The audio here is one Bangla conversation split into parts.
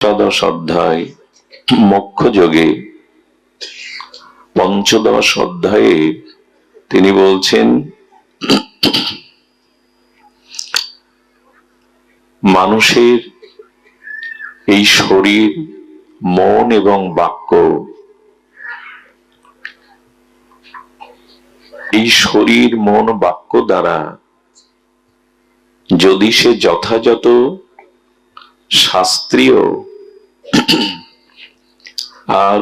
ষোড়শ অধ্যায় মোক্ষ যোগে পঞ্চদশ অধ্যায়ে তিনি বলছেন, মানুষের এই শরীর, মন এবং বাক্য, এই শরীর মন বাক্য দ্বারা যদি সে যথাযথ শাস্ত্রীয় আর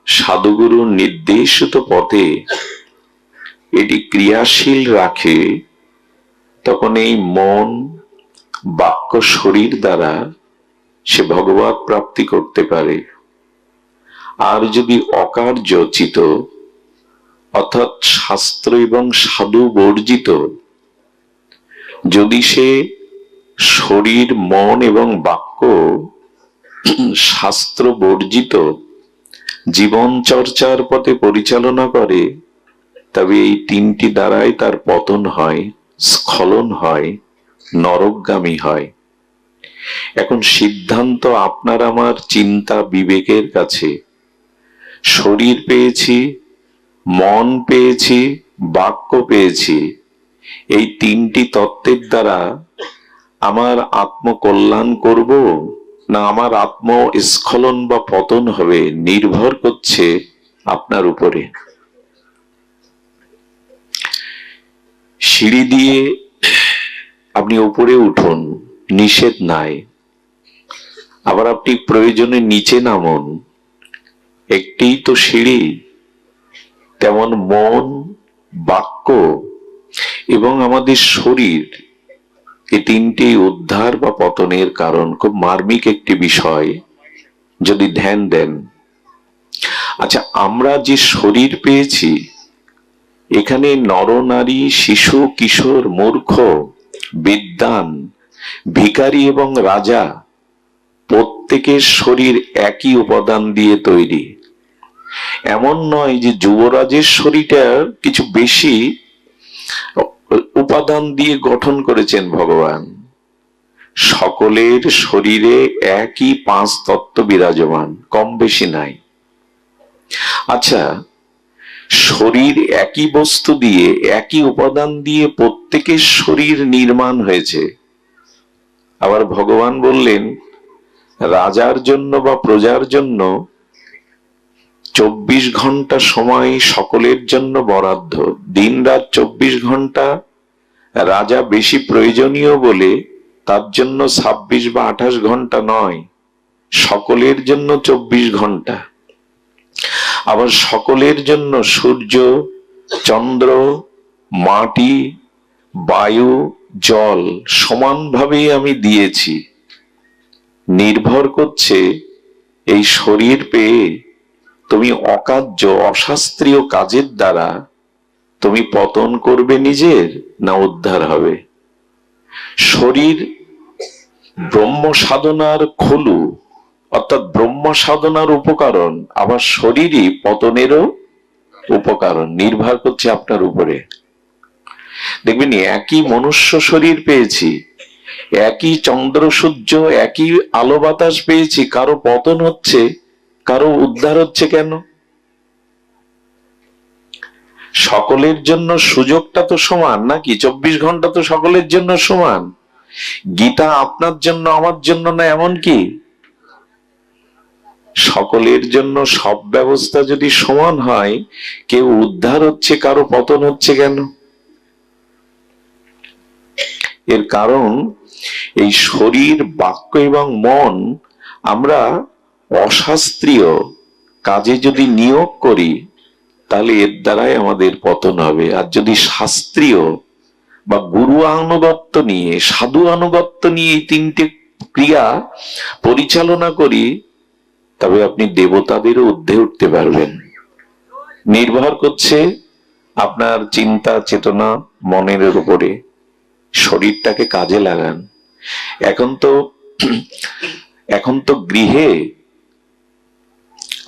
সাধুগুরুর নির্দেশিত পথে এটি ক্রিয়াশীল রাখে, তখন এই মন বাক্য শরীর দ্বারা সে ভগবৎ প্রাপ্তি করতে পারে। আর যদি অকার্যচিত অর্থাৎ শাস্ত্র এবং সাধু বর্জিত যদি সে শরীর মন এবং বাক্য শাস্ত্র বর্জিত জীবন চর্চার পথে পরিচালনা করে, তবে এই তিনটি দ্বারাই তার পতন হয়, স্খলন হয়, নরকগামী হয়। এখন সিদ্ধান্ত আপনার আমার চিন্তা বিবেকের কাছে। শরীর পেয়েছি, মন পেয়েছি, বাক্য পেয়েছি, এই তিনটি তত্ত্বের দ্বারা আমার আত্মকল্যাণ করব না আমার আত্মস্খলন বা পতন হবে, নির্ভর করছে আপনার উপরে। সিঁড়ি দিয়ে আপনি উপরে উঠুন, নিষেধ নাই। আবার আপনি প্রয়োজনে নিচে নামুন, একটি তো সিঁড়ি। তেমন মন, বাক্য এবং আমাদের শরীর, এই তিনটি উদ্ধার বা পতনের কারণ। খুব মার্মিক একটি বিষয় যদি ধ্যান দেন। আচ্ছা, আমরা যে শরীর পেয়েছি, এখানে নরনারী, শিশু, কিশোর, মূর্খ, বিদ্বান, ভিখারি এবং রাজা, প্রত্যেকের শরীর একই উপাদান দিয়ে তৈরি। এমন নয় যে যুবরাজের শরীরটা কিছু বেশি উপাদান দিয়ে গঠন করেছেন ভগবান। সকলের শরীরে একই পাঁচ তত্ত্ব বিরাজমান, কম বেশি নাই। আচ্ছা, শরীর একই বস্তু দিয়ে, একই উপাদান দিয়ে প্রত্যেকের শরীর নির্মাণ হয়েছে। আবার ভগবান বললেন, রাজার জন্য বা প্রজার জন্য 24 ঘন্টা সময় সকলের জন্য বরাদ্দ। দিন রাত 24 ঘন্টা। রাজা বেশি প্রয়োজনীয় বলে তার জন্য 26 বা 28 ঘন্টা নয়, সকলের জন্য 24 ঘন্টা। আবার সকলের জন্য সূর্য, চন্দ্র, মাটি, বায়ু, জল সমানভাবে আমি দিয়েছি। নির্ভর করছে এই শরীর পেয়ে তুমি অকার্য অশাস্ত্রীয় কাজের দ্বারা তুমি পতন করবে নিজের, না উদ্ধার হবে। শরীর ব্রহ্ম সাধনার খলু, অর্থাৎ ব্রহ্ম সাধনার উপকরণ, আবার শরীরই পতনেরও উপকরণ। নির্ভর করছে আপনার উপরে। দেখবেন, একই মনুষ্য শরীর পেয়েছি, একই চন্দ্র সূর্য, একই আলো বাতাস পেয়েছি, কারো পতন হচ্ছে, কারো উদ্ধার হচ্ছে। কেন? সকলের জন্য সুযোগটা তো সমান নাকি? 24 ঘন্টা তো সকলের জন্য সমান। গীতা আপনার জন্য আমার জন্য না, এমন কি? সকলের জন্য সব ব্যবস্থা যদি সমান হয়, কেউ উদ্ধার হচ্ছে, কারো পতন হচ্ছে কেন? এর কারণ এই শরীর, বাক্য এবং মন আমরা অশাস্ত্রীয় কাজে যদি নিয়োগ করি, তাহলে এর দ্বারাই আমাদের পতন হবে। আর যদি শাস্ত্রীয় বা গুরু আনুগত্য নিয়ে, সাধু আনুগত্য নিয়ে এই তিনটে ক্রিয়া পরিচালনা করি, তবে আপনি দেবতাদেরও ঊর্ধ্বে উঠতে পারবেন। নির্ভর করছে আপনার চিন্তা, চেতনা, মনের উপরে। শরীরটাকে কাজে লাগান। এখন তো গৃহে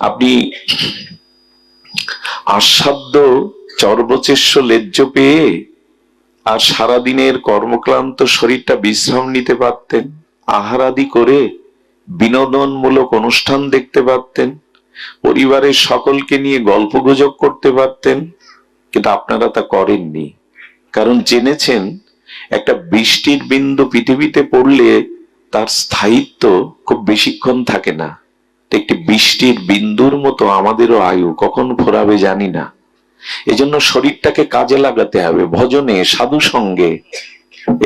আপনি আস্বাদ্য চর্বচেষ্য লেজ্জ পেয়ে আর সারাদিনের কর্মক্লান্ত শরীরটা বিশ্রাম নিতে পারতেন। আহার আদি করে বিনোদনমূলক অনুষ্ঠান দেখতে পারতেন, পরিবারের সকলকে নিয়ে গল্পগুজব করতে পারতেন, কিন্তু আপনারা তা করেননি। কারণ জেনেছেন একটা বৃষ্টির বিন্দু পৃথিবীতে পড়লে তার স্থায়িত্ব খুব বেশিক্ষণ থাকে না। একটি বৃষ্টির বিন্দুর মতো আমাদেরও আয়ু কখন ফুরাবে জানি না। এজন্য শরীরটাকে কাজে লাগাতে হবে, ভজনে, সাধু সঙ্গে।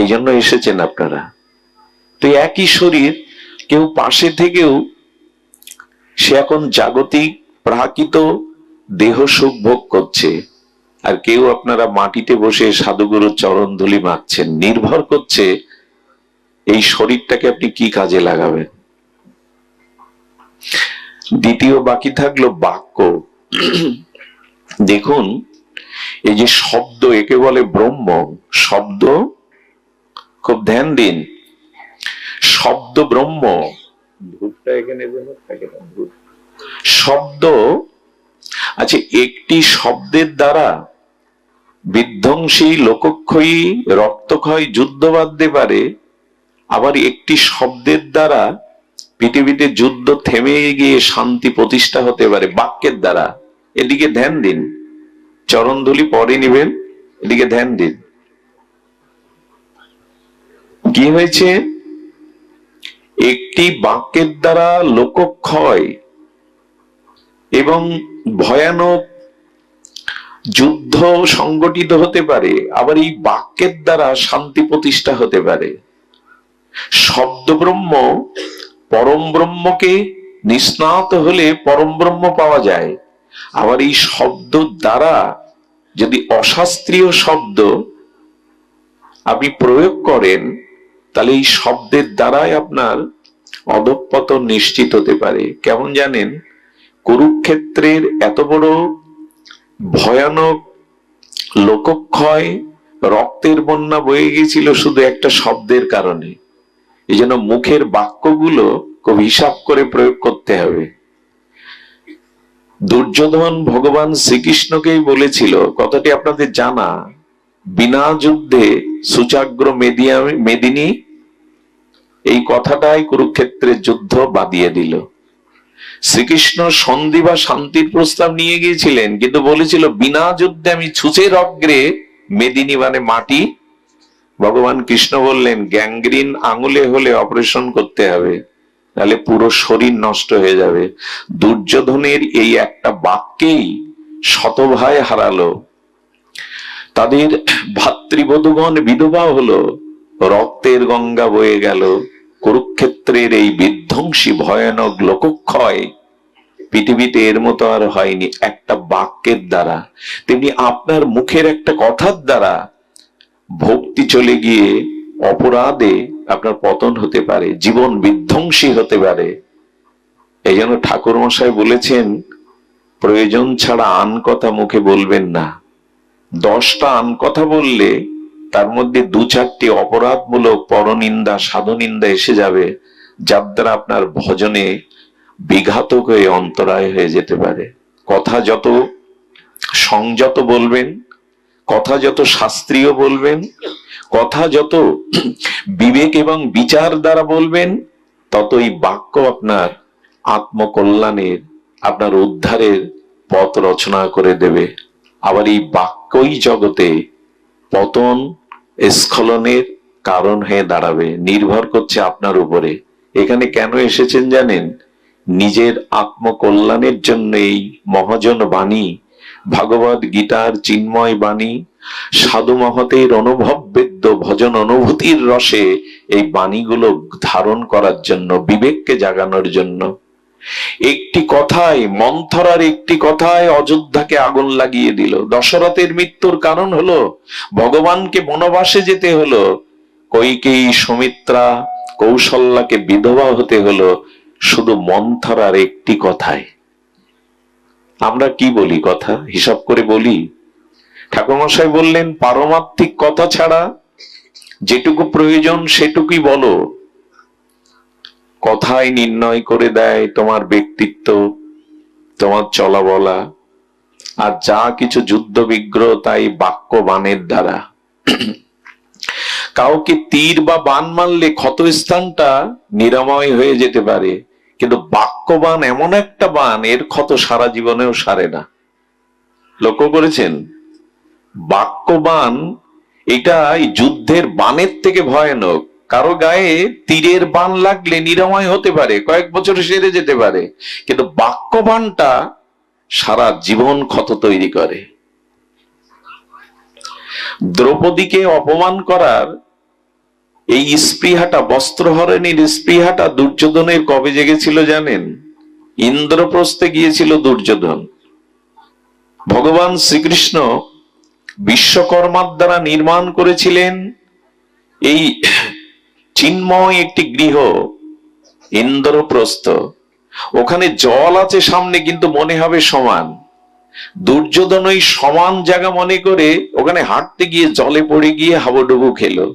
এই জন্য এসেছেন আপনারা। তো একই শরীর, কেউ পাশে থেকেও সে এখন জাগতিক প্রাকৃত দেহ সুখ ভোগ করছে, আর কেউ আপনারা মাটিতে বসে সাধুগুরুর চরণ ধুলি মাখছেন। নির্ভর করছে এই শরীরটাকে আপনি কি কাজে লাগাবেন। দ্বিতীয় বাকি থাকলো বাক্য। দেখুন, এই যে শব্দ, একে বলে ব্রহ্ম। শব্দ, খুব ধ্যান দিন, শব্দ ব্রহ্ম। শব্দ, আচ্ছা, একটি শব্দের দ্বারা বিধ্বংসী, লোকক্ষয়ী, রক্তক্ষয়, যুদ্ধ বাঁধতে পারে। আবার একটি শব্দের দ্বারা পৃথিবীতে যুদ্ধ থেমে গিয়ে শান্তি প্রতিষ্ঠা হতে পারে, বাক্যের দ্বারা। এদিকে ধ্যান দিন, চরণধুলি পরে নিবেন, এদিকে ধ্যান দিন। কি হয়েছে? একটি বাক্যের দ্বারা লোকক্ষয় এবং ভয়ানক যুদ্ধ সংগঠিত হতে পারে, আবার এই বাক্যের দ্বারা শান্তি প্রতিষ্ঠা হতে পারে। শব্দ ব্রহ্ম, পরম ব্রহ্মকে নিস্নাত হলে পরম ব্রহ্ম পাওয়া যায়। আবার এই শব্দ দ্বারা যদি অশাস্ত্রীয় শব্দ আপনি প্রয়োগ করেন, তাহলে এই শব্দের দ্বারাই আপনার অধঃপতন নিশ্চিত হতে পারে। কেমন জানেন? কুরুক্ষেত্রের এত বড় ভয়ানক লোকক্ষয়, রক্তের বন্যা বয়ে গিয়েছিল শুধু একটা শব্দের কারণে। এই জন্য মুখের বাক্যগুলো খুব হিসাব করে প্রয়োগ করতে হবে। দুর্যোধন ভগবান শ্রীকৃষ্ণকেই বলেছিল, কথাটি আপনাদের জানা, বিনা যুদ্ধে সুচাগ্র মেদিনী। এই কথাটাই কুরুক্ষেত্রের যুদ্ধ বাদিয়ে দিল। শ্রীকৃষ্ণ সন্ধি বা শান্তির প্রস্তাব নিয়ে গিয়েছিলেন, কিন্তু বলেছিল বিনা যুদ্ধে আমি ছুঁচের অগ্রে মেদিনী, মানে মাটি। ভগবান কৃষ্ণ বললেন, গ্যাংগ্রিন আঙুলে হলে অপারেশন করতে হবে, তাহলে পুরো শরীর নষ্ট হয়ে যাবে। দুর্যোধনের এই একটা বাক্যেই শতভাই হারালো, তাদের ভাতৃবধূগণ বিধবা হলো, রক্তের গঙ্গা বয়ে গেল। কুরুক্ষেত্রের এই বিধ্বংসী ভয়ানক লোকক্ষয় পৃথিবীতে এর মতো আর হয়নি একটা বাক্যের দ্বারা। তেমনি আপনার মুখের একটা কথার দ্বারা ভক্তি চলে গিয়ে অপরাধে আপনার পতন হতে পারে, জীবন বিধ্বংসী হতে পারে। এই জন্য ঠাকুর মশাই বলেছেন, প্রয়োজন ছাড়া আন কথা মুখে বলবেন না। 10টা আন কথা বললে তার মধ্যে 2-4টি অপরাধমূলক পরনিন্দা, সাধুনিন্দা এসে যাবে, যার দ্বারা আপনার ভজনে বিঘাতক হয়ে অন্তরায় হয়ে যেতে পারে। কথা যত সংযত বলবেন, কথা যত শাস্ত্রীয় বলবেন, কথা যত বিবেক এবং বিচার দ্বারা বলবেন, ততই বাক্য আপনার আত্মকল্যাণের, আপনার উদ্ধারের পথ রচনা করে দেবে। আবার এই বাক্যই জগতে পতন, স্খলনের কারণ হয়ে দাঁড়াবে। নির্ভর করছে আপনার উপরে। এখানে কেন এসেছেন জানেন? নিজের আত্মকল্যাণের জন্য এই মহাজন বাণী, ভাগবত গীতার চিন্ময় বাণী, সাধু মহতের অনুভব বেদ্য ভজন অনুভূতির রসে এই বাণীগুলো ধারণ করার জন্য, বিবেককে জাগানোর জন্য। একটি কথায়, মন্থরার একটি কথায় অযোধ্যাকে আগুন লাগিয়ে দিল। দশরথের মৃত্যুর কারণ হলো ভগবানকে বনবাসে যেতে হলো, কইকেয়ী, সুমিত্রা, কৌশল্যাকে বিধবা হতে হলো শুধু মন্থরার একটি কথায়। আমরা কি বলি? কথা হিসাব করে বলি? ঠাকুরমশাই বললেন, পারমার্থিক কথা ছাড়া যেটুকু প্রয়োজন সেটুকুই বলো। কথাই নির্ণয় করে দেয় তোমার ব্যক্তিত্ব, তোমার চলা বলা, আর যা কিছু যুদ্ধ বিগ্রহ তাই বাক্য বাণের দ্বারা। কাউকে তীর বা বান মারলে ক্ষতস্থানটা নিরাময় হয়ে যেতে পারে, কিন্তু বাক্যবান এমন একটা বান, এর ক্ষত সারা জীবনেও সারে না। লক্ষ্য করেছেন? বাক্যবান এটা এই যুদ্ধের বানের থেকে ভয়ানক। কারো গায়ে তীরের বান লাগলে নিরাময় হতে পারে, কয়েক বছরে সেরে যেতে পারে, কিন্তু বাক্যবানটা সারা জীবন ক্ষত তৈরি করে। দ্রৌপদীকে অপমান করার এই স্পৃহাটা, বস্ত্রহরণের স্পৃহাটা দুর্যোধনের কবে জেগেছিল জানেন? ইন্দ্রপ্রস্থে গিয়েছিল দুর্যোধন। ভগবান শ্রীকৃষ্ণ বিশ্বকর্মার দ্বারা নির্মাণ করেছিলেন এই চিন্ময় একটি গৃহ, ইন্দ্রপ্রস্থ। ওখানে জল আছে সামনে, কিন্তু মনে হবে সমান। দুর্যোধন ওই সমান জায়গা মনে করে ওখানে হাঁটতে গিয়ে জলে পড়ে গিয়ে হাবুডুবু খেলো।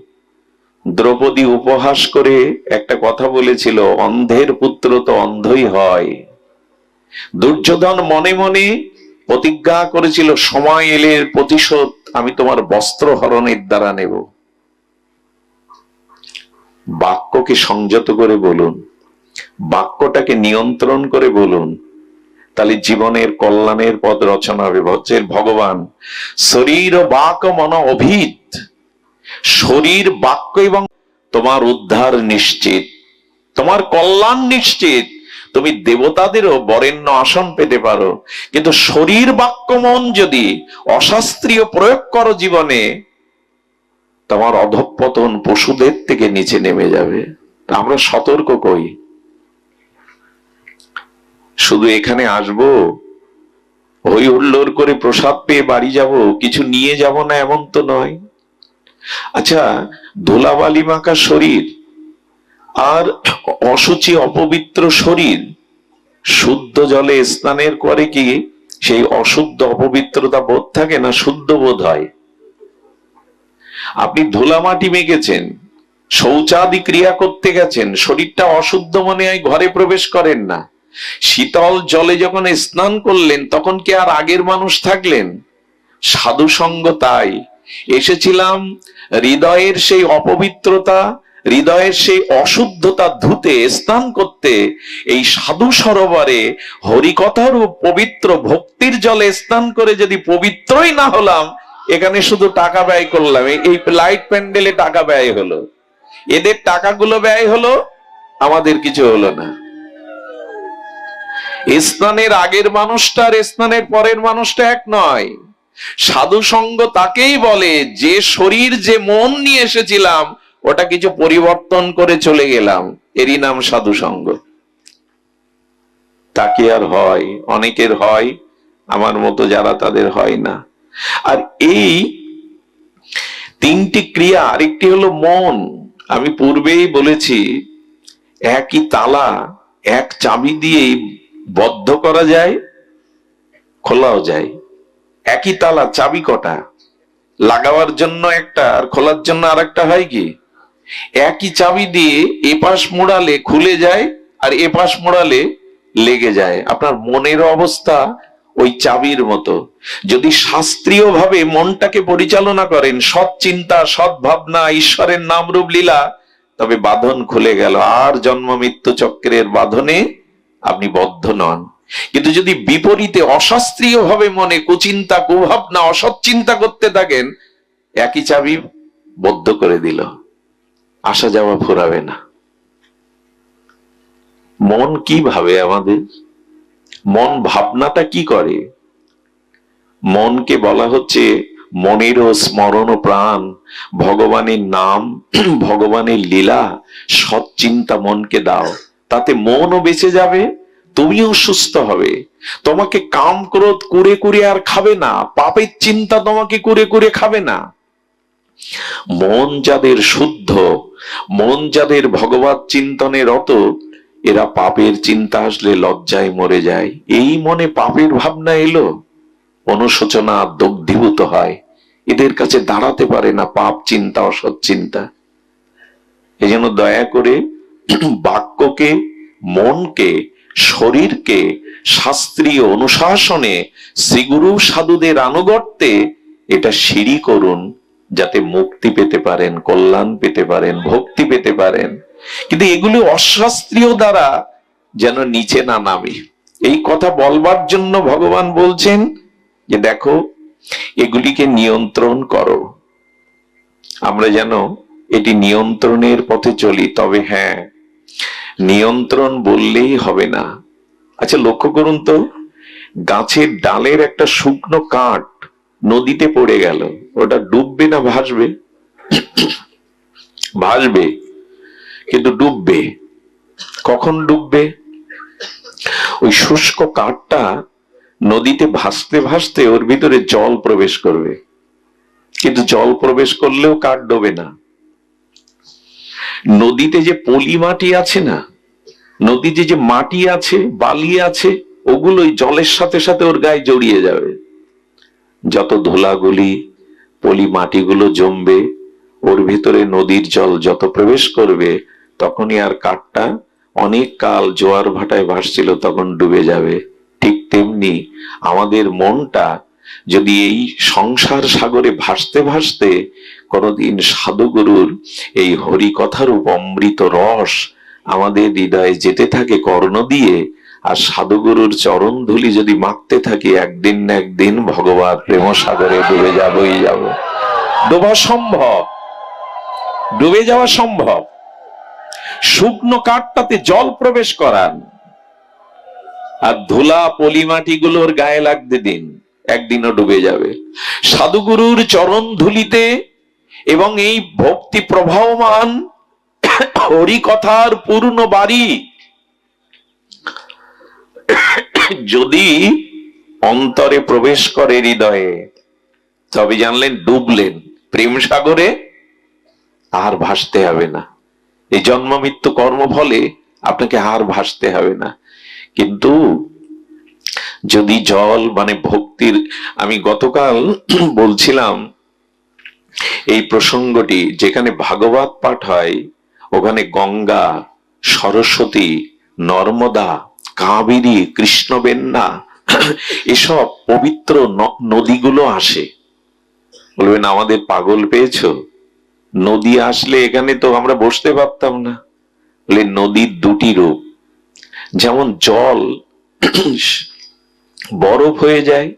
দ্রৌপদী উপহাস করে একটা কথা বলেছিল, অন্ধের পুত্র তো অন্ধই হয়। দুর্যোধন মনে মনে প্রতিজ্ঞা করেছিল, সময় এলে প্রতিশোধ আমি তোমার বস্ত্র হরণের দ্বারা নেব। বাক্যকে সংযত করে বলুন, বাক্যটাকে নিয়ন্ত্রণ করে বলুন, তাহলে জীবনের কল্যাণের পথ রচনা হবে। হচ্ছেন ভগবান শরীর ও বাক মন অভিদ, শরীর বাক্য এবং তোমার উদ্ধার নিশ্চিত, তোমার কল্যাণ নিশ্চিত। তুমি দেবতাদেরও বরেণ্য আসন পেতে পারো, কিন্তু শরীর বাক্য মন যদি অশাস্ত্রীয় প্রয়োগ করো জীবনে, তোমার অধঃপতন পশুদের থেকে নিচে নেমে যাবে। আমরা সতর্ক কই। শুধু এখানে আসবো, হই হুল্লোড় করে প্রসাদ পেয়ে বাড়ি যাব, কিছু নিয়ে যাব না, এমন তো নয়। আচ্ছা, ধুলাবালি মাখা শরীর আর অসুচি অপবিত্র শরীর শুদ্ধ জলে স্নানের করে কি সেই অশুদ্ধ অপবিত্রতা বোধ থাকে না, শুদ্ধ বোধ হয়? আপনি ধুলা মাটি মেখেছেন, শৌচাদি ক্রিয়া করতে গেছেন, শরীরটা অশুদ্ধ মনে হয়, ঘরে প্রবেশ করেন না। শীতল জলে যখন স্নান করলেন, তখন কি আর আগের মানুষ থাকলেন? সাধু সঙ্গ তাই। এসেছিলাম হৃদয়ের সেই অপবিত্রতা, হৃদয়ের সেই অশুদ্ধতা ধুতে, স্নান করতে। এই সাধু সরোবরে হরিকথার ও পবিত্র ভক্তির জলে স্নান করে যদি পবিত্রই না হলাম, এখানে শুধু টাকা ব্যয় করলাম। এই লাইট প্যান্ডেলে টাকা ব্যয় হলো, এদের টাকাগুলো ব্যয় হলো, আমাদের কিছু হলো না। স্নানের আগের মানুষটা আর স্নানের পরের মানুষটা এক নয়। সাধু সঙ্গ তাকেই বলে যে শরীর যে মন নিয়ে এসেছিলাম ওটা কিছু পরিবর্তন করে চলে গেলাম, এরই নাম সাধু সঙ্গ। তাকে আর হয়, অনেকের হয়, আমার মতো যারা তাদের হয় না। আর এই তিনটি ক্রিয়া, আরেকটি হলো মন। আমি পূর্বেই বলেছি, একই তালা এক চাবি দিয়েই বদ্ধ করা যায়, খোলাও যায়। একই তালা চাবি কটা? লাগাবার জন্য একটা আর খোলার জন্য আর একটা, হয় কি? একই চাবি দিয়ে এপাশ মোড়ালে খুলে যায় আর এপাশ মোড়ালে লেগে যায়। আপনার মনের অবস্থা ওই চাবির মতো। যদি শাস্ত্রীয় ভাবে মনটাকে পরিচালনা করেন, সৎ চিন্তা, সৎ ভাবনা, ঈশ্বরের নাম রূপ লীলা, তবে বাঁধন খুলে গেল, আর জন্ম মৃত্যু চক্রের বাঁধনে আপনি বদ্ধ নন। কিন্তু যদি বিপরীতে অশাস্ত্রীয় ভাবে মনে কুচিন্তা, কুভাবনা, অসৎ চিন্তা করতে থাকেন, একই চাবি বদ্ধ করে দিল, আসা যাওয়া ফুরাবে না। মন কি ভাবে আমাদের? মন ভাবনাটা কি করে? মনকে বলা হচ্ছে মনেরও স্মরণ প্রাণ, ভগবানের নাম, ভগবানের লীলা, সৎ চিন্তা মনকে দাও, তাতে মনও বেঁচে যাবে, তুমিও সুস্থ হবে। তোমাকে কাম ক্রোধ কুরে কুরে আর খাবে না, পাপের চিন্তা তোমাকে কুরে কুরে খাবে না। মন যাদের শুদ্ধ, মন যাদের ভগবত চিন্তনে রত, এরা পাপের চিন্তা আসলে লজ্জায় মরে যায়। এই মনে পাপের ভাবনা এলো, অনুশোচনা দগ্ধীভূত হয়, এদের কাছে দাঁড়াতে পারে না পাপ চিন্তা, অসৎ চিন্তা। এই জন্য দয়া করে বাক্যকে, মনকে, শরীরকে শাস্ত্রীয় অনুশাসনে, শ্রীগুরু সাধুদের আনুগত্যে এটা সিঁড়ি করুন, যাতে মুক্তি পেতে পারেন, কল্যাণ পেতে পারেন, ভক্তি পেতে পারেন। কিন্তু এগুলি অশাস্ত্রীয় দ্বারা যেন নিচে না নামে, এই কথা বলবার জন্য ভগবান বলছেন যে দেখো এগুলিকে নিয়ন্ত্রণ করো। আমরা যেন এটি নিয়ন্ত্রণের পথে চলি। তবে হ্যাঁ, নিয়ন্ত্রণ বললেই হবে না। আচ্ছা লক্ষ্য করুন তো, গাছের ডালের একটা শুকনো কাঠ নদীতে পড়ে গেল, ওটা ডুববে না ভাসবে? ভাসবে, কিন্তু ডুববে। কখন ডুববে? ওই শুষ্ক কাঠটা নদীতে ভাসতে ভাসতে ওর ভিতরে জল প্রবেশ করবে, কিন্তু জল প্রবেশ করলেও কাঠ ডোবে না। নদীতে যে পলি মাটি আছে না, নদীতে যে মাটি আছে, বালি আছে, ওগুলোই জলের সাথে সাথে ওর গায়ে জড়িয়ে যাবে। যত ধুলাগুলি পলি মাটিগুলো জমবে, ওর ভিতরে নদীর জল যত প্রবেশ করবে, তখনই আর কাঠটা অনেক কাল জোয়ার ভাটায় ভাসছিল তখন ডুবে যাবে। ঠিক তেমনি আমাদের মনটা যদি এই সংসার সাগরে ভাসতে ভাসতে কোনদিন সাধুগুরুর এই হরি কথার অমৃত রস আমাদের হৃদয়ে যেতে থাকে কর্ণ দিয়ে, আর সাধুগুরুর চরণ ধুলি যদি মাখতে থাকি, একদিন না একদিন ভগবান প্রেম সাগরে ডুবে যাবই যাব। ডোবা সম্ভব, ডুবে যাওয়া সম্ভব। শুকনো কাঠটাতে জল প্রবেশ করান, আর ধুলা পলিমাটি গুলোর গায়ে লাগতে দিন, একদিনও ডুবে যাবে। সাধুগুরুর চরণ ধুলিতে এবং এই ভক্তি প্রবাহমান হরি কথার পূর্ণ বাড়ি যদি অন্তরে প্রবেশ করে হৃদয়ে, তবে জানলেন ডুবলেন প্রেম সাগরে, আর ভাসতে হবে না। এই জন্ম মৃত্যু কর্মফলে আপনাকে আর ভাসতে হবে না। কিন্তু যদি জল মানে ভক্তির, আমি গতকাল বলছিলাম এই প্রসঙ্গটি, যেখানে ভাগবত পাঠ হয় ওখানে গঙ্গা, সরস্বতী, নর্মদা, কাবেরী, কৃষ্ণবেন্না এসব পবিত্র নদীগুলো আসে। বলবেন আমাদের পাগল পেয়েছো, নদী আসলে এখানে তো আমরা বসতে পারতাম না। বলে নদীর দুটি রূপ, যেমন জল বরফ হয়ে যায়,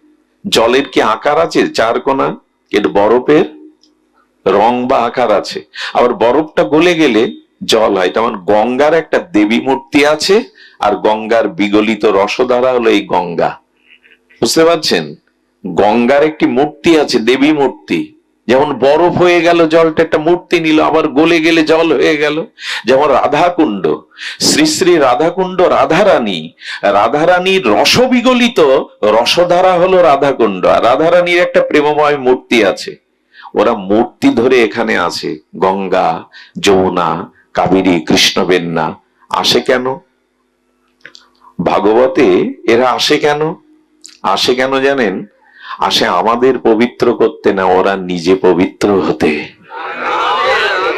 জলের কি আকার আছে চার কোনা, কিন্তু বরফের রং বা আকার আছে। আবার বরফটা গলে গেলে জল হয়। তেমন গঙ্গার একটা দেবী মূর্তি আছে, আর গঙ্গার বিগলিত রসধারা হলো এই গঙ্গা। বুঝতে পারছেন? গঙ্গার একটি মূর্তি আছে, দেবী মূর্তি। যেমন বরফ হয়ে গেল, জলটা একটা মূর্তি নিল, আবার গলে গেলে জল হয়ে গেল। যেমন রাধাকুণ্ড, শ্রী শ্রী রাধাকুণ্ড, রাধারানী, রাধারানীর রসবিগলিত রসধারা হলো রাধাকুণ্ড। আর রাধারানীর একটা প্রেমময় মূর্তি আছে। ওরা মূর্তি ধরে এখানে আছে। গঙ্গা, যমুনা, কাবেরী, কৃষ্ণবেন্না আসে কেন? ভাগবতে এরা আসে কেন? আসে কেন জানেন? আসে আমাদের পবিত্র করতে না, ওরা নিজে পবিত্র হতে।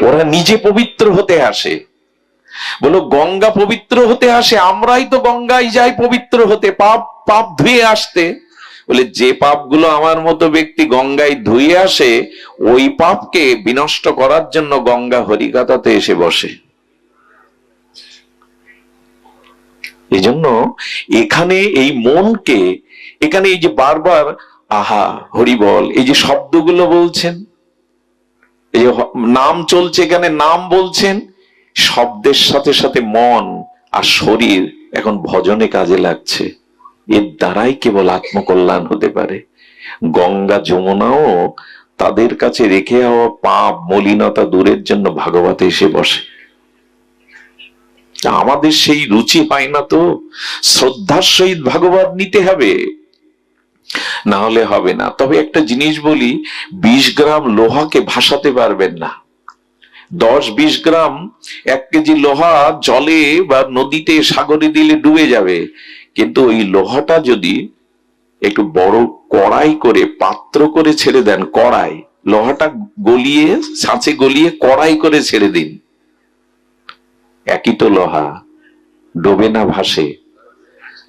ওরা নিজে পবিত্র হতে আসে। বলো গঙ্গা পবিত্র হতে আসে, আমরাই তো গঙ্গায় যাই পবিত্র হতে, পাপ পাপ ধুয়ে আসতে। বলে যে পাপগুলো আমার মতো ব্যক্তি গঙ্গায় ধুয়ে আসে, ওই পাপকে বিনষ্ট করার জন্য গঙ্গা হরিকথাতে এসে বসে। এই জন্য এখানে এই মনকে, এখানে এই যে বারবার আহা হরি বল, এই যে শব্দগুলো বলছেন, এই যে নাম চলছে, এখানে নাম বলছেন, শব্দের সাথে সাথে মন আর শরীর এখন ভজনে কাজে লাগছে। এর দ্বারাই কেবল আত্মকল্যাণ হতে পারে। গঙ্গা যমুনাও তাদের কাছে রেখে হওয়া পাপ মলিনতা দূরের জন্য ভাগবতে এসে বসে। আমাদের সেই রুচি পায় না তো, শ্রদ্ধার সহিত ভাগবত নিতে হবে, না হলে হবে না। তবে একটা জিনিস বলি, 20 গ্রাম লোহাকে ভাসাতে পারবেন না। 10-20 গ্রাম 1 কেজি লোহা জলে বা নদীতে সাগরে দিলে ডুবে যাবে। কিন্তু ওই লোহাটা যদি একটু বড় কড়াই করে পাত্র করে ছেড়ে দেন, কড়াই, লোহাটা গলিয়ে ছাঁচে গলিয়ে কড়াই করে ছেড়ে দিন, একই তো লোহা, ডোবে না, ভাসে।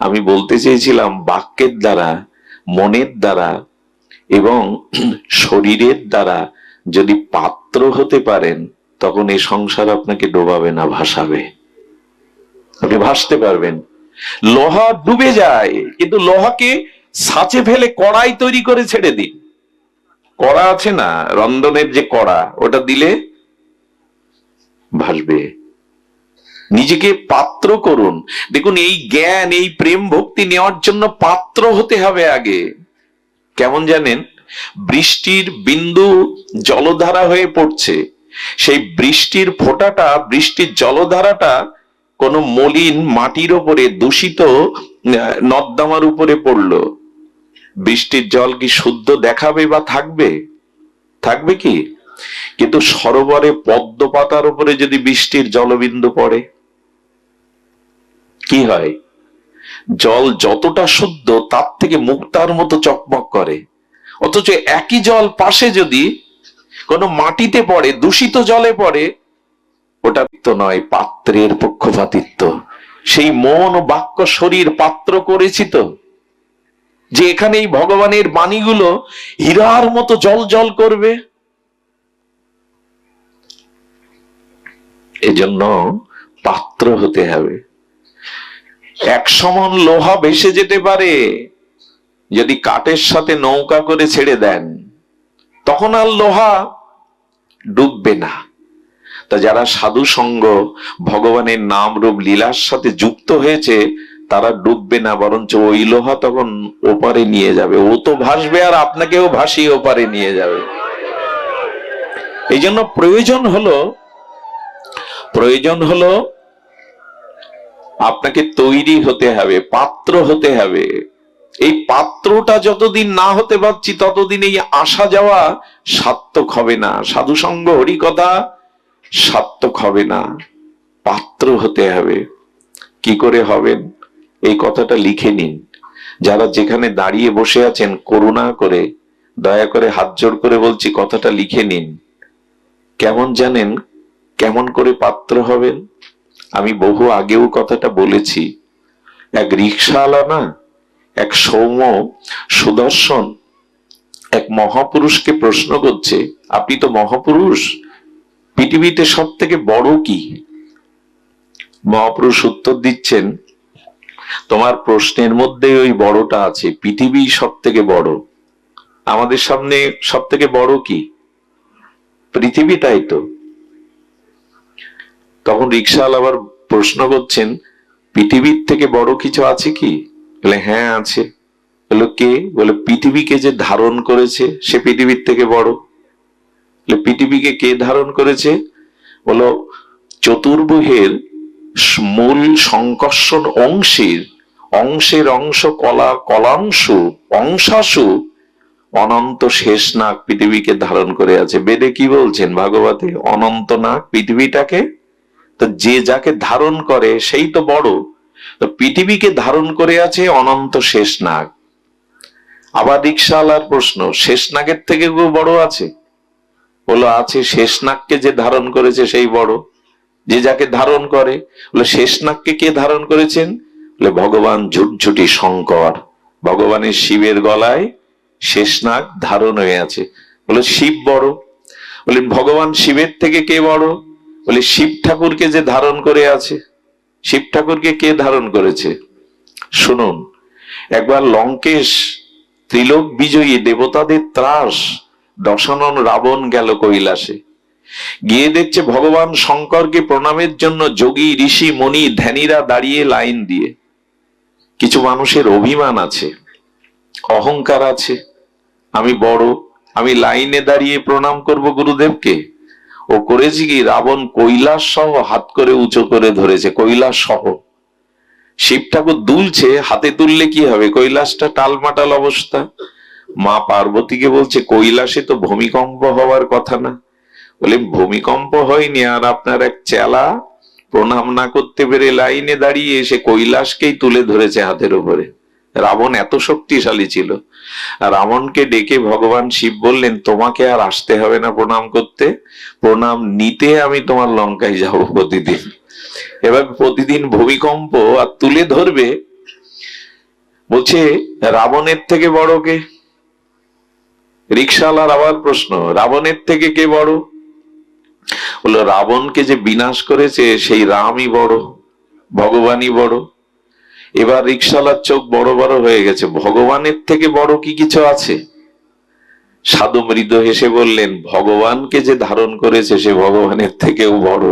আমি বলতে চেয়েছিলাম বাক্যের দ্বারা, মনের দ্বারা এবং শরীরের দ্বারা যদি পাত্র হতে পারেন, তখন এই সংসার আপনাকে ডোবাবে না, ভাসাবে। আপনি ভাসতে পারবেন। লোহা ডুবে যায়, কিন্তু লোহাকে ছাঁচে ফেলে কড়াই তৈরি করে ছেড়ে দিন। কড়া আছে না, রন্ধনের যে কড়া, ওটা দিলে ভাসবে। নিজেকে পাত্র করুন। দেখুন, এই জ্ঞান, এই প্রেম ভক্তি নেওয়ার জন্য পাত্র হতে হবে আগে। কেমন জানেন? বৃষ্টির বিন্দু জলধারা হয়ে পড়ছে, সেই বৃষ্টির ফোঁটাটা, বৃষ্টির জলধারাটা কোন মলিন মাটির উপরে, দূষিত নর্দমার উপরে পড়লো। বৃষ্টির জল কি শুদ্ধ দেখাবে বা থাকবে? থাকবে কি? কিন্তু সরোবরে পদ্ম পাতার উপরে যদি বৃষ্টির জলবিন্দু পড়ে, কি হয়? জল যতটা শুদ্ধ, তার থেকে মুক্তার মতো চকমক করে। অথচ একই জল পাশে যদি কোনো মাটিতে পড়ে, দূষিত জলে পড়ে, ওটা তো নয়, পাত্রের পক্ষপাতিত্ব। সেই মন ও বাক্য শরীর পাত্র করেছি তো, যে এখানে এই ভগবানের বাণীগুলো হীরার মতো জল জল করবে। এজন্য পাত্র হতে হবে। 100 মণ লোহা ভেসে যেতে পারে যদি কাঠের সাথে নৌকা করে ছেড়ে দেন, তখন আর লোহা ডুববে না। তা যারা সাধু সঙ্গ, ভগবানের নাম রূপ লীলার সাথে যুক্ত হয়েছে, তারা ডুববে না, বরঞ্চ ওই লোহা তখন ওপারে নিয়ে যাবে। ও তো ভাসবে, আর আপনাকেও ভাসিয়ে ওপারে নিয়ে যাবে। এই জন্য প্রয়োজন হলো আপনাকে তৈরি হতে হবে, পাত্র হতে হবে। এই পাত্রটা যতদিন না হতে পারছি, ততদিন এই আসা যাওয়া সার্থক হবে না, সাধু সঙ্গ হরি কথা সার্থক হবে না। পাত্র হতে হবে। কি করে হবেন? এই কথাটা লিখে নিন। যারা যেখানে দাঁড়িয়ে বসে আছেন, করুণা করে, দয়া করে হাত জোড় করে বলছি, কথাটা লিখে নিন। কেমন জানেন কেমন করে পাত্র হবেন? আমি বহু আগেও কথাটা বলেছি। এক রিক্সাওয়ালা না, এক সৌম্য সুদর্শন এক মহাপুরুষকে প্রশ্ন করছে, আপনি তো মহাপুরুষ, পৃথিবীতে সব থেকে বড় কি? মহাপুরুষ উত্তর দিচ্ছেন, তোমার প্রশ্নের মধ্যে ওই বড়টা আছে, পৃথিবী সব থেকে বড়। আমাদের সামনে সব থেকে বড় কি? পৃথিবীটাই তো। তখন রিক্সাওয়ালা আবার প্রশ্ন করছেন, পৃথিবীর থেকে বড় কিছু আছে কি? বলে হ্যাঁ আছে। বলে কে? বলে পৃথিবীকে যে ধারণ করেছে, সে পৃথিবীর থেকে বড়। বলে পৃথিবীকে কে ধারণ করেছে? বলো, চতুর্ভুজের মূল সংকর্ষণ অংশের অংশ কলাংশু অংশাশু অনন্ত শেষ নাগ পৃথিবীকে ধারণ করে আছে। বেদে কি বলছেন? ভাগবতে অনন্ত নাগ পৃথিবীটাকে, তো যে যাকে ধারণ করে সেই তো বড়। তো পৃথিবীকে ধারণ করে আছে অনন্ত শেষ নাগ। আবার রিক্সাওয়ালার প্রশ্ন, শেষ নাগের থেকে কেউ বড় আছে? বলো আছে, শেষ নাগকে যে ধারণ করেছে সেই বড়। যে যাকে ধারণ করে, বলে শেষ নাগকে কে ধারণ করেছেন? বলে ভগবান ঝুটঝুটি শঙ্কর, ভগবানের শিবের গলায় শেষ নাগ ধারণ হয়ে আছে। বলে শিব বড়। বলে ভগবান শিবের থেকে কে বড়? বলে শিব ঠাকুরকে যে ধারণ করে আছে। শিব ঠাকুরকে কে ধারণ করেছে? শুনুন, একবার লঙ্কেশ ত্রিলোক বিজয়ী দেবতাদের ত্রাস দশানন রাবণ গেল কৈলাসে। গিয়ে দেখছে ভগবান শঙ্করকে প্রণামের জন্য যোগী ঋষি মুনি ধ্যানীরা দাঁড়িয়ে লাইন দিয়ে। কিছু মানুষের অভিমান আছে, অহংকার আছে, আমি বড়, আমি লাইনে দাঁড়িয়ে প্রণাম করব গুরুদেবকে। ও করেছে কি, রাবণ কৈলাস সহ হাত করে উঁচু করে ধরেছে, কৈলাস সহ। শিব ঠাকুর দুলছে, হাতে তুললে কি হবে? কৈলাসটা টালমাটাল অবস্থা। মা পার্বতীকে বলছে, কৈলাসে তো ভূমিকম্প হওয়ার কথা না। বলে ভূমিকম্প হয়নি, আর আপনার এক চেলা প্রণাম না করতে পেরে লাইনে দাঁড়িয়ে এসে কৈলাসকেই তুলে ধরেছে হাতের উপরে। রাবণ এত শক্তিশালী ছিল। রাবণকে ডেকে ভগবান শিব বললেন, তোমাকে আর আসতে হবে না প্রণাম করতে, প্রণাম নিতে আমি তোমার লঙ্কায় যাব প্রতিদিন। এবার প্রতিদিন ভূমিকম্প আর তুলে ধরবে। বলছে রাবণের থেকে বড় কে? রিকশাওয়ালার আবার প্রশ্ন, রাবণের থেকে কে বড়? বললো, রাবণকে যে বিনাশ করেছে সেই রামই বড়, ভগবানই বড়। এবার রিকশাওয়ালার চোখ বড় বড় হয়ে গেছে, ভগবানের থেকে বড় কি কিছু আছে? সাধু মৃদু হেসে বললেন, ভগবানকে যে ধারণ করেছে সে ভগবানের থেকেও বড়।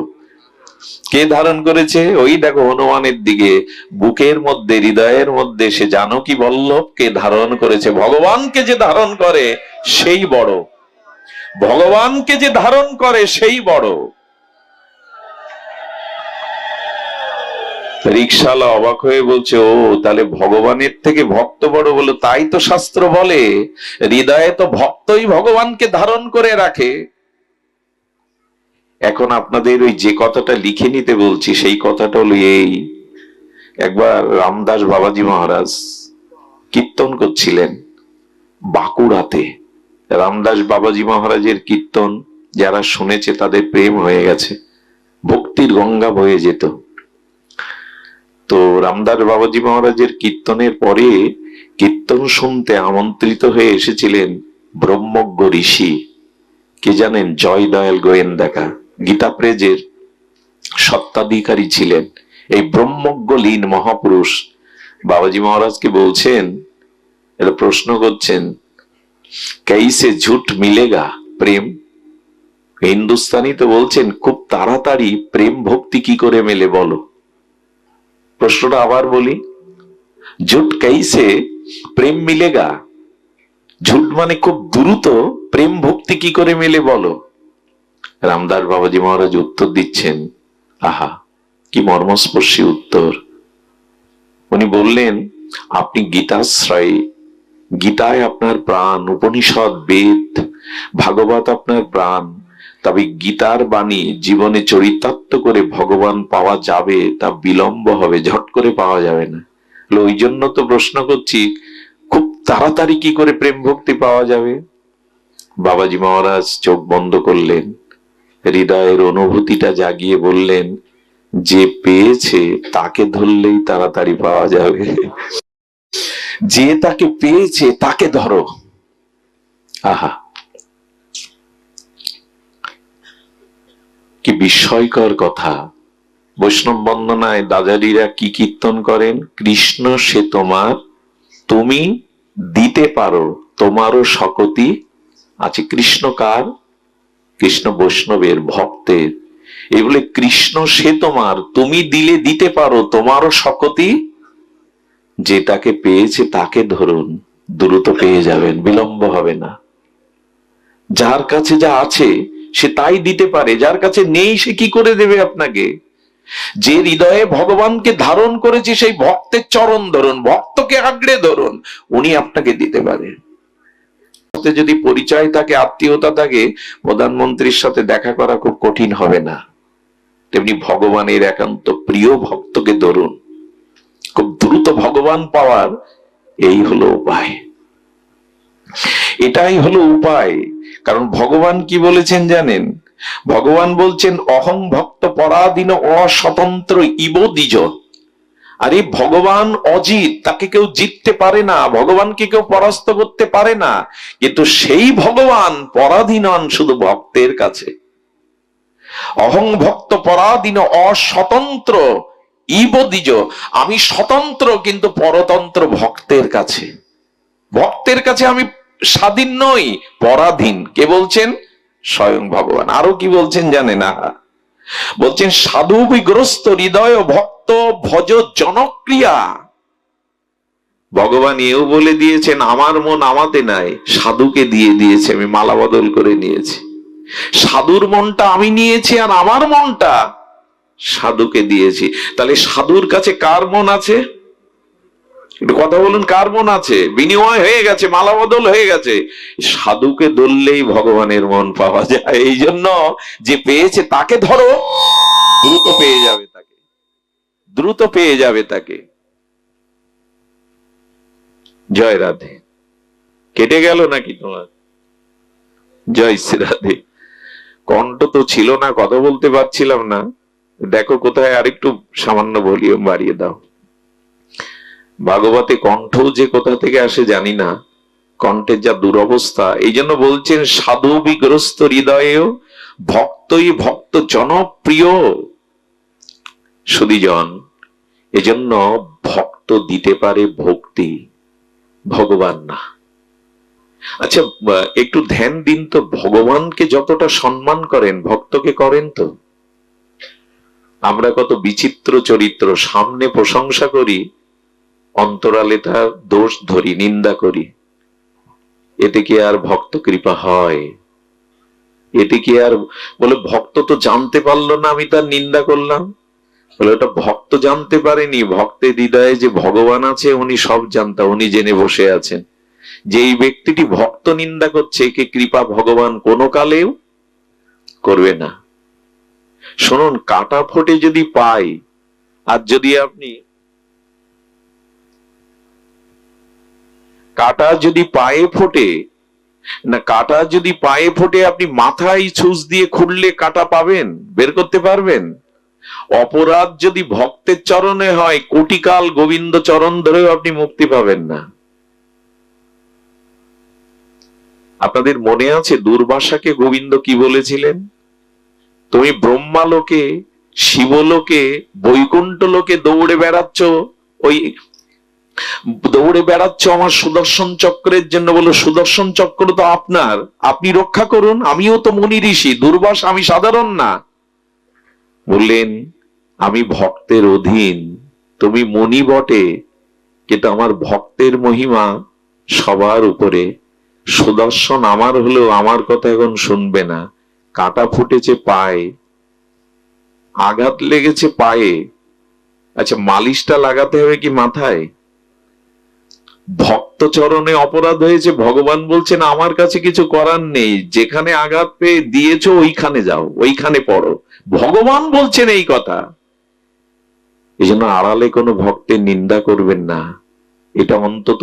কে ধারণ করেছে? ওই দেখো হনুমানের দিকে, বুকের মধ্যে, হৃদয়ের মধ্যে সে জানকী বল্লভকে ধারণ করেছে। ভগবানকে যে ধারণ করে সেই বড়, ভগবানকে যে ধারণ করে সেই বড়। রিকশাওয়ালা অবাক হয়ে বলছে, ও তাহলে ভগবানের থেকে ভক্ত বড়? বলে, তাই তো শাস্ত্র বলে, হৃদয়ে তো ভক্তই ভগবানকে ধারণ করে রাখে। এখন আপনাদের ওই যে কথাটা লিখে নিতে বলছি সেই কথাটা হলো এই, একবার রামদাস বাবাজি মহারাজ কীর্তন করছিলেন বাঁকুড়াতে। রামদাস বাবাজি মহারাজের কীর্তন যারা শুনেছে তাদের প্রেম হয়ে গেছে, ভক্তির গঙ্গা বয়ে যেত। তো রামদাস বাবাজি মহারাজের কীর্তনের পরে কীর্তন শুনতে আমন্ত্রিত হয়ে এসেছিলেন ব্রহ্মজ্ঞ ঋষি, কে জানেন? জয় দয়াল গোয়েন্দাকা, গীতা প্রেজের সত্ত্বাধিকারী ছিলেন এই ব্রহ্মজ্ঞ লীন মহাপুরুষ। বাবাজি মহারাজকে বলছেন, এটা প্রশ্ন করছেন, कैसे झूठ मिलेगा প্রেম? হিন্দুস্তানি তো বলছেন, খুব তাড়াতাড়ি প্রেম ভক্তি কি করে মেলে বলো। প্রশ্নটা আবার বলি, ঝুট कैसे প্রেম মিলেগা? ঝুট মানে খুব দ্রুত প্রেম ভক্তি কি করে মেলে বলো। রামদাস বাবাজি মহারাজ উত্তর দিচ্ছেন, আহা কি মর্মস্পর্শী উত্তর। উনি বললেন, আপনি গীতাশ্রয়ী, গীতায় আপনার প্রাণ, উপনিষদ বেদ ভাগবত আপনার প্রাণ, তবে গীতার বাণী জীবনে চরিতার্থ করে ভগবান পাওয়া যাবে তা বিলম্ব হবে, ঝট করে পাওয়া যাবে না। ওই জন্য তো প্রশ্ন করছি, খুব তাড়াতাড়ি কি করে প্রেম ভক্তি পাওয়া যাবে। বাবাজি মহারাজ চোখ বন্ধ করলেন, হৃদয়ের অনুভূতিটা জাগিয়ে বললেন, যে পেয়েছে তাকে ধরলেই তাড়াতাড়ি পাওয়া যাবে, যে তাকে পেয়েছে তাকে ধরো। আহা কি বিস্ময়কর কথা। বৈষ্ণব বন্দনায় দাদারিরা কি কীর্তন করেন, কৃষ্ণ সে তোমার, তুমি দিতে পারো, তোমারও শকতি আছে। কৃষ্ণ কার? কৃষ্ণ বৈষ্ণবের, ভক্তের। এই বলে কৃষ্ণ সে তোমার, তুমি দিলে দিতে পারো, তোমারও শকতি। যে তাকে পেয়েছে তাকে ধরুন, দ্রুত পেয়ে যাবেন, বিলম্ব হবে না। যার কাছে যা আছে সে তাই দিতে পারে, যার কাছে নেই সে কি করে দেবে আপনাকে। যে হৃদয়ে ভগবানকে ধারণ করেছে সেই ভক্তের চরণ ধরুন, ভক্তকে আঁকড়ে ধরুন, উনি আপনাকে দিতে পারেন। যদি পরিচয় থাকে, আত্মীয়তা থাকে, প্রধানমন্ত্রীর সাথে দেখা করা খুব কঠিন হবে না। তেমনি ভগবানের একান্ত প্রিয় ভক্তকে ধরুন, খুব দ্রুত ভগবান পাওয়ার এই হলো উপায়, এটাই হলো উপায়। কারণ ভগবান কি বলেছেন জানেন? ভগবান বলছেন, অহং ভক্ত পরাধীন অস্বতন্ত্র ইব দ্বিজ। আরে ভগবান অজিত, তাকে কেউ জিততে পারে না, ভগবানকে কেউ পরাস্ত করতে পারে না, কিন্তু সেই ভগবান পরাধীন হন শুধু ভক্তের কাছে। অহং ভক্ত পরাধীন অস্বতন্ত্র ইব দ্বিজ, আমি স্বতন্ত্র কিন্তু পরতন্ত্র ভক্তের কাছে। ভক্তের কাছে আমি স্বাধীন নই, পরাধীন। কে বলছেন? স্বয়ং ভগবান। আরো কি বলছেন জানে না? বলছেন, সাধু বিগ্রস্ত হৃদয় ভক্ত ভজ জনক্রিয়া। ভগবান এও বলে দিয়েছেন, আমার মন আমাতে নাই, সাধুকে দিয়ে দিয়েছে, আমি মালা বদল করে নিয়েছি। সাধুর মনটা আমি নিয়েছি আর আমার মনটা সাধুকে দিয়েছি। তাহলে সাধুর কাছে কার মন আছে? একটু কথা বলুন, কার মন আছে? বিনিময় হয়ে গেছে, মালা বদল হয়ে গেছে। সাধুকে ধরলেই ভগবানের মন পাওয়া যায়। এই জন্য যে পেয়েছে তাকে ধরো, দ্রুত পেয়ে যাবে তাকে, দ্রুত পেয়ে যাবে তাকে। জয় রাধে। কেটে গেল নাকি তোমার? জয় শ্রী রাধে। কণ্ঠ তো ছিল না, কথা বলতে পারছিলাম না। দেখো কোথায় আরেকটু সামান্য ভলিউম বাড়িয়ে দাও। ভাগবতে কণ্ঠ যে কোথা থেকে আসে জানি না, কণ্ঠের যা দুরবস্থা। এই জন্য বলছেন সাধু বিগ্রস্ত হৃদয়ে ভক্তই ভক্ত জনপ্রিয়। সুধীজন, এজন্য ভক্ত দিতে পারে ভক্তি, ভগবান না। আচ্ছা, একটু ধ্যান দিন তো, ভগবানকে যতটা সম্মান করেন ভক্তকে করেন তো? আমরা কত বিচিত্র চরিত্র, সামনে প্রশংসা করি, অন্তরালে তার দোষ ধরি, নিন্দা করি। এতে কি আর ভক্ত কৃপা হয়? এতে কি আর বলে ভক্ত তো জানতে পারলো না আমি তার নিন্দা করলাম? বলে ওটা ভক্ত জানতে পারেনি, ভক্তের হৃদয়ে যে ভগবান আছে উনি সব জানতা, উনি জেনে বসে আছেন। যে এই ব্যক্তিটি ভক্ত নিন্দা করছে, একে কৃপা ভগবান কোনো কালেও করবে না। শুনুন, কাটা ফোটে যদি পাই, আর যদি আপনি কাটা যদি পায়ে ফোটে না, কাটা যদি পায়ে ফোটে আপনি মাথায় ছুঁচ দিয়ে খুঁড়লে কাটা পাবেন, বের করতে পারবেন? অপরাধ যদি ভক্তের চরণে হয়, কোটিকাল গোবিন্দ চরণ ধরেও আপনি মুক্তি পাবেন না। আপনাদের মনে আছে দুর্বাসাকে গোবিন্দ কি বলেছিলেন? তুমি ব্রহ্মালোকে, শিবলোকে, বৈকুণ্ঠ লোকে দৌড়ে বেড়াচ্ছ, ওই দৌড়ে বেড়াচ্ছ আমার সুদর্শন চক্রের জন্য। বলো সুদর্শন চক্র তো আপনার, আপনি রক্ষা করুন, আমিও তো মুনি ঋষি, দুর্বাসা আমি সাধারণ না। বললেন আমি ভক্তের অধীন, তুমি মুনি বটে, কিন্তু আমার ভক্তের মহিমা সবার উপরে। সুদর্শন আমার হলেও আমার কথা এখন শুনবে না। কাটা ফুটেছে পায়ে, আঘাত লেগেছে পায়ে, আচ্ছা মালিশটা লাগাতে হবে কি মাথায়? ভক্ত চরণে অপরাধ হয়েছে, ভগবান বলছেন আমার কাছে কিছু করার নেই, যেখানে আঘাত পেয়ে দিয়েছ ওইখানে যাও, ওইখানে পড়ো। ভগবান বলছেন এই কথা। এই জন্য আড়ালে কোনো ভক্তের নিন্দা করবেন না। এটা অন্তত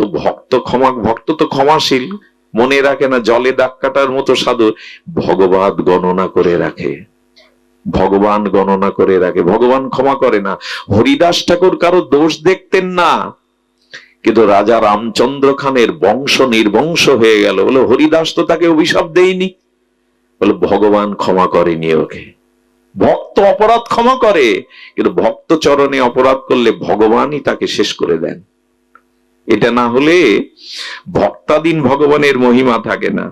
ভক্ত তো ক্ষমাশীল, মনে রাখে না, জলে দাগ কাটার মতো সাধু। ভগবান গণনা করে রাখে, ভগবান গণনা করে রাখে, ভগবান ক্ষমা করে না। হরিদাস ঠাকুর কারো দোষ দেখতেন না, কিন্তু রাজা রামচন্দ্র খানের বংশ নির্বংশ হয়ে গেল। বলে হরিদাস তো তাকে অভিশাপ দেয়নি, বলে ভগবান ক্ষমা করেনি ওকে। ভক্ত অপরাধ ক্ষমা করে, কিন্তু ভক্ত চরণে অপরাধ করলে ভগবানই তাকে শেষ করে দেন। এটা না হলে ভক্তাধীন ভগবানের মহিমা থাকে না।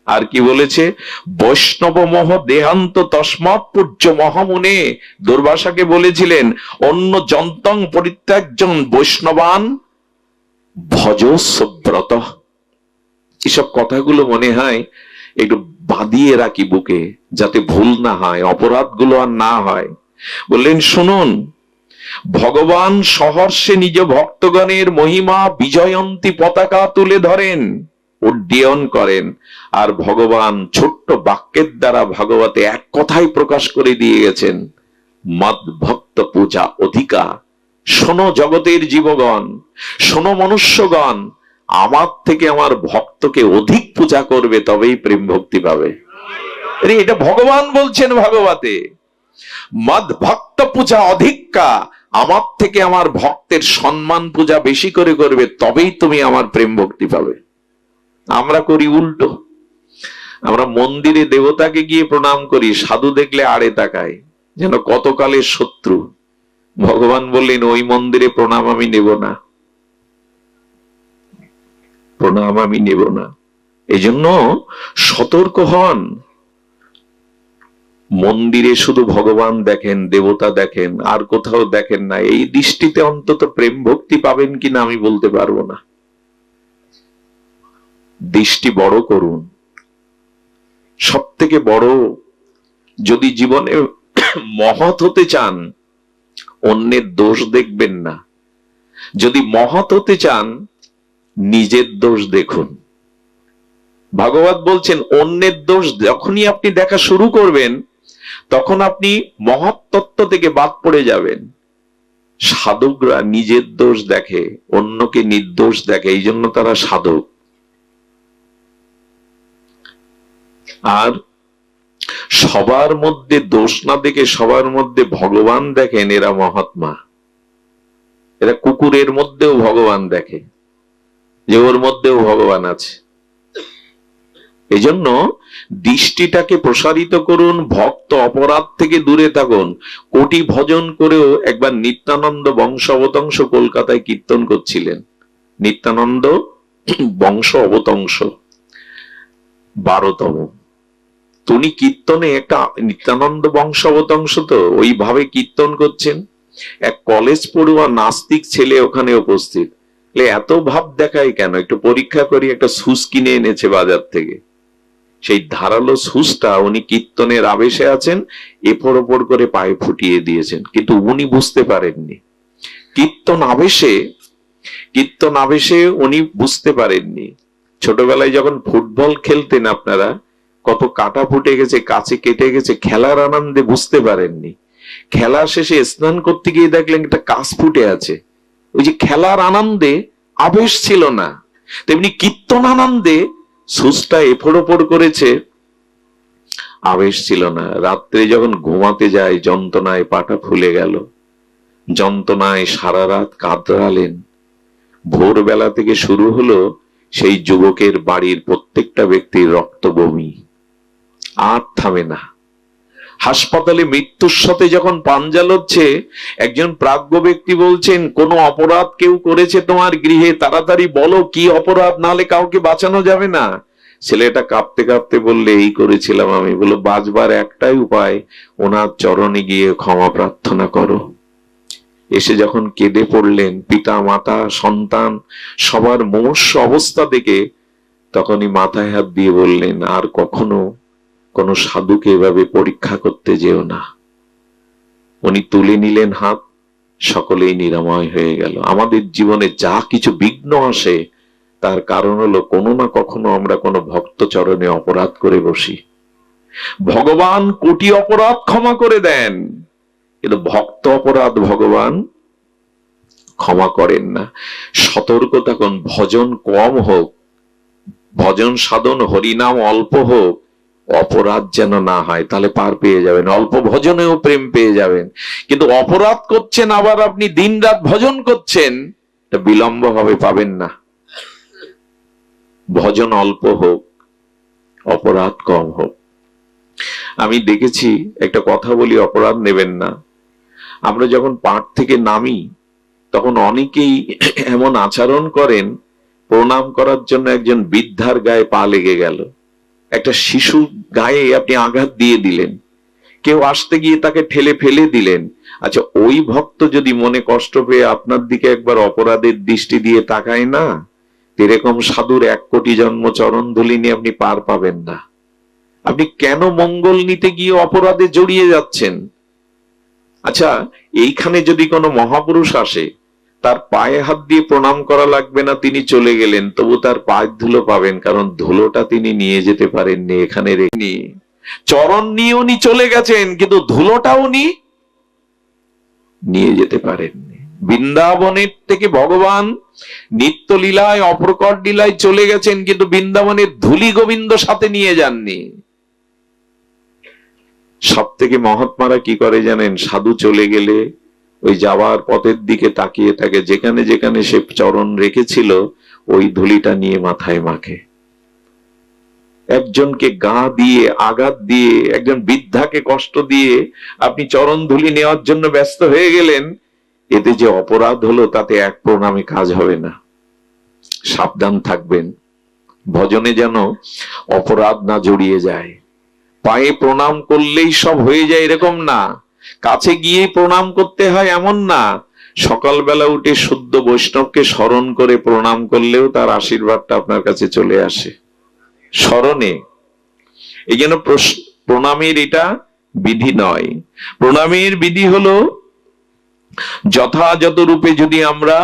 আর কি বলেছে? বৈষ্ণব মোহ দেহান্ত তস্মাৎ পূজ্য মহামুনে। দুর্বাসাকে বলেছিলেন অন্য যন্তং পরিত্যাজ্যং বৈষ্ণবান ভজস্ব্রত। এসব কথাগুলো মনে হয় একটু বাঁধিয়ে রাখি বুকে, যাতে ভুল না হয়, অপরাধগুলো আর না হয়। বললেন শুনুন, ভগবান সহর্ষে নিজ ভক্তগণের মহিমা বিজয়ন্তী পতাকা তুলে ধরেন, উড্ডীয়ন করেন। আর ভগবান ছোট্ট বাক্যের দ্বারা ভাগবতে এক কথাই প্রকাশ করে দিয়ে গেছেন, মদ ভক্ত পূজা অধিকা। শোনো জগতের জীবগণ, শোনো মনুষ্যগণ, আমার থেকে আমার ভক্তকে অধিক পূজা করবে, তবেই প্রেম ভক্তি পাবে। এটা ভগবান বলছেন ভাগবতে, মদ ভক্ত পূজা অধিকা, আমার থেকে আমার ভক্তের সম্মান পূজা বেশি করে করবে, তবেই তুমি আমার প্রেম ভক্তি পাবে। আমরা করি উল্টো, আমরা মন্দিরে দেবতাকে গিয়ে প্রণাম করি, সাধু দেখলে আড়ে তাকায়, যেন কতকালের শত্রু। ভগবান বললেন ওই মন্দিরে প্রণাম আমি নেব না, প্রণাম আমি নেব না। এজন্য সতর্ক হন। মন্দিরে শুধু ভগবান দেখেন, দেবতা দেখেন, আর কোথাও দেখেন না। এই দৃষ্টিতে অন্তত প্রেম ভক্তি পাবেন কিনা আমি বলতে পারবো না। দৃষ্টি বড় করুন। সব থেকে বড়, যদি জীবনে মহৎ হতে চান অন্যের দোষ দেখবেন না, যদি মহৎ হতে চান নিজের দোষ দেখুন। ভাগবত বলছেন অন্যের দোষ যখনই আপনি দেখা শুরু করবেন তখন আপনি মহৎ তত্ত্ব থেকে বাদ পড়ে যাবেন। সাধকরা নিজের দোষ দেখে, অন্যকে নির্দোষ দেখে, এই জন্য তারা সাধক। আর সবার মধ্যে দোষ না দেখে সবার মধ্যে ভগবান দেখেন, এরা মহাত্মা। এরা কুকুরের মধ্যেও ভগবান দেখে। যে ওর মধ্যেও ভগবান আছে। এজন্য দৃষ্টিটাকে প্রসারিত করুন, ভক্ত অপরাধ থেকে দূরে থাকুন। কোটি ভজন করেও একবার নিত্যানন্দ বংশ অবতংশ কলকাতায় কীর্তন করছিলেন। নিত্যানন্দ বংশ অবতংশ 12তম, উনি কীর্তনে একটা নিত্যানন্দ বংশ অবতংশ তো ওইভাবে কীর্তন করছেন। এক কলেজ পড়ুয়া নাস্তিক ছেলে ওখানে উপস্থিত। এত ভাব দেখায় কেন, একটু পরীক্ষা করি, একটা সুস কিনে এনেছে বাজার থেকে। সেই ধারালো সুসটা উনি কীর্তনের আবেশে আছেন, এপর ওপর করে পায়ে ফুটিয়ে দিয়েছেন, কিন্তু উনি বুঝতে পারেননি। কীর্তন আবেশে উনি বুঝতে পারেননি। ছোটবেলায় যখন ফুটবল খেলতেন আপনারা, কত কাটা ফুটে গেছে, কাছে কেটে গেছে, খেলার আনন্দে বুঝতে পারেননি। খেলা শেষে স্নান করতে গিয়ে দেখলেন একটা কাছ ফুটে আছে, ওই যে খেলার আনন্দে আবেশ ছিল না। তেমনি কীর্তন আনন্দে সুসটা এফোড় ওপড় করেছে, আবেশ ছিল না। রাত্রে যখন ঘুমাতে যায় যন্ত্রণায় পাটা ফুলে গেল, যন্ত্রণায় সারা রাত কাতরালেন। ভোরবেলা থেকে শুরু হলো সেই যুবকের বাড়ির প্রত্যেকটা ব্যক্তির রক্ত বমি, আর থামে না। হাসপাতালে মৃত্যুর সাথে যখন পাঞ্জা লড়ছে, একজন প্রাজ্ঞ ব্যক্তি বলছেন, কোন অপরাধ কেউ করেছে তোমার গৃহে, তাড়াতাড়ি বলো কি অপরাধ, নালে কাউকে বাঁচানো যাবে না। ছেলেটা কাঁপতে কাঁপতে বললে, এই করেছিলাম আমি। বলো, বাঁচবার একটাই উপায়, ওনার চরণে গিয়ে ক্ষমা প্রার্থনা করো। এসে যখন কেঁদে পড়লেন, পিতা মাতা সন্তান সবার মনুষ্য অবস্থা দেখে, তখনই মাথায় হাত দিয়ে বললেন, আর কখনো কোন সাধুকে এভাবে পরীক্ষা করতে যেও না। উনি তুলে নিলেন হাত, সকলেই নিরাময় হয়ে গেল। আমাদের জীবনে যা কিছু বিঘ্ন আসে, তার কারণ হলো কোনো না কখনো আমরা কোনো ভক্ত চরণে অপরাধ করে বসি। ভগবান কোটি অপরাধ ক্ষমা করে দেন, কিন্তু ভক্ত অপরাধ ভগবান ক্ষমা করেন না। সতর্ক থাকুন, ভজন কম হোক, ভজন সাধন হরিনাম অল্প হোক, অপরাধ যেন না হয়, তাহলে পার পেয়ে যাবেন। অল্প ভজনেও প্রেম পেয়ে যাবেন। কিন্তু অপরাধ করছেন, আবার আপনি দিনরাত ভজন করছেন, বিলম্ব হবে, পাবেন না। ভজন অল্প হোক, অপরাধ কম হোক। আমি দেখেছি, একটা কথা বলি, অপরাধ নেবেন না। আমরা যখন পাঠ থেকে নামি, তখন অনেকেই এমন আচরণ করেন, প্রণাম করার জন্য একজন বৃদ্ধার গায়ে পা লেগে গেল, একটা শিশু গায়ে আপনি আঘাত দিয়ে দিলেন, কেউ আসতে গিয়ে তাকে ঠেলে ফেলে দিলেন। আচ্ছা, ওই ভক্ত যদি মনে কষ্ট পেয়ে আপনার দিকে একবার অপরাধের দৃষ্টি দিয়ে তাকায় না, এরকম সাধুর 1 কোটি জন্ম চরণ ধুলি নিয়ে আপনি পার পাবেন না। আপনি কেন মঙ্গল নিতে গিয়ে অপরাধে জড়িয়ে যাচ্ছেন? আচ্ছা, এইখানে যদি কোনো মহাপুরুষ আসে, তার পায়ে হাত দিয়ে প্রণাম করা লাগবে না, তিনি চলে গেলেন, তবু তার পায়ের ধুলো পাবেন, কারণ ধুলোটা তিনি নিয়ে যেতে পারেননি, এখানে রেখে। চরণ নিয়ে উনি চলে গেছেন, কিন্তু ধুলোটা উনি নিয়ে যেতে পারেননি। বৃন্দাবনের থেকে ভগবান নিত্য লীলায় অপ্রকট লীলায় চলে গেছেন, কিন্তু বৃন্দাবনের ধুলি গোবিন্দ সাথে নিয়ে যাননি। সব থেকে মহাত্মারা কি করে জানেন? সাধু চলে গেলে ওই যাওয়ার পথের দিকে তাকিয়ে থাকে, যেখানে যেখানে সে চরণ রেখেছিল ওই ধুলিটা নিয়ে মাথায় মাখে। একজনকে গা দিয়ে আঘাত দিয়ে, একজন বৃদ্ধাকে কষ্ট দিয়ে আপনি চরণ ধুলি নেওয়ার জন্য ব্যস্ত হয়ে গেলেন, এতে যে অপরাধ হলো তাতে এক প্রণামে কাজ হবে না। সাবধান থাকবেন, ভজনে যেন অপরাধ না জড়িয়ে যায়। পায়ে প্রণাম করলেই সব হয়ে যায় এরকম না, কাছে গিয়ে প্রণাম করতে হয় এমন না। সকালবেলা উঠে শুদ্ধ বৈষ্ণবকে স্মরণ করে প্রণাম করলেও তার আশীর্বাদটা আপনার কাছে চলে আসে স্মরণে। এই জন্য প্রণামের এটা বিধি নয়। প্রণামের বিধি হলো যথাযথ রূপে যদি আমরা